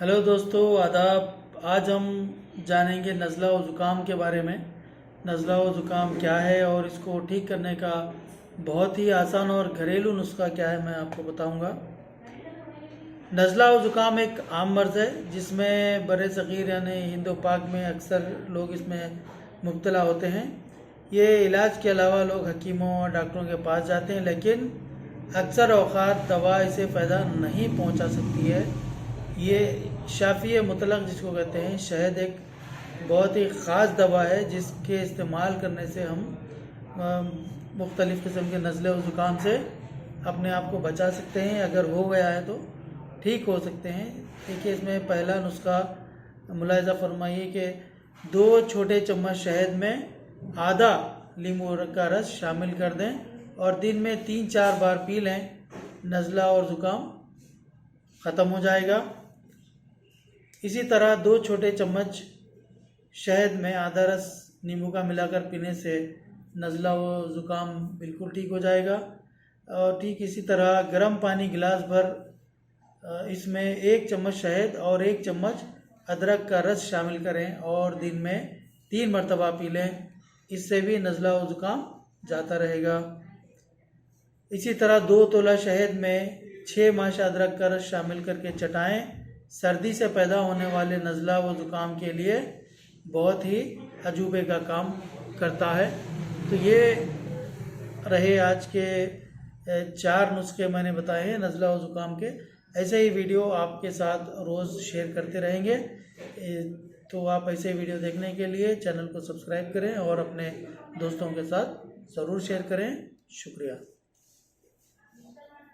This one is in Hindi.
हेलो दोस्तों, आदाब। आज हम जानेंगे नज़ला और ज़ुकाम के बारे में। नज़ला और ज़ुकाम क्या है और इसको ठीक करने का बहुत ही आसान और घरेलू नुस्खा क्या है, मैं आपको बताऊंगा। नज़ला और ज़ुकाम एक आम मर्ज़ है जिसमें बड़े सग़ीर यानी हिंद व पाक में अक्सर लोग इसमें मुब्तला होते हैं। ये इलाज के अलावा लोग हकीमों और डॉक्टरों के पास जाते हैं, लेकिन अक्सर औक़ात दवा इसे फ़ायदा नहीं पहुंचा सकती है। ये शाफ़ी मुतलक जिसको कहते हैं, शहद एक बहुत ही ख़ास दवा है जिसके इस्तेमाल करने से हम मुख्तलिफ़ किस्म के नज़ले और ज़ुकाम से अपने आप को बचा सकते हैं। अगर हो गया है तो ठीक हो सकते हैं। देखिए, इसमें पहला नुस्खा मुलाहिज़ा फरमाइए कि 2 छोटे चम्मच शहद में आधा नींबू का रस शामिल कर दें और दिन में 3-4 बार पी लें। नज़ला और ज़ुकाम ख़त्म हो जाएगा। इसी तरह 2 छोटे चम्मच शहद में आधा रस नींबू का मिलाकर पीने से नज़ला और ज़ुकाम बिल्कुल ठीक हो जाएगा। और ठीक इसी तरह गर्म पानी गिलास भर इसमें 1 चम्मच शहद और 1 चम्मच अदरक का रस शामिल करें और दिन में 3 मरतबा पी लें। इससे भी नज़ला और ज़ुकाम जाता रहेगा। इसी तरह 2 तोला शहद में 6 माशा अदरक का रस शामिल करके चटाएं। सर्दी से पैदा होने वाले नज़ला व ज़ुकाम के लिए बहुत ही अजूबे का काम करता है। तो ये रहे आज के 4 नुस्खे मैंने बताए हैं नज़ला व ज़ुकाम के। ऐसे ही वीडियो आपके साथ रोज़ शेयर करते रहेंगे। तो आप ऐसे वीडियो देखने के लिए चैनल को सब्सक्राइब करें और अपने दोस्तों के साथ ज़रूर शेयर करें। शुक्रिया।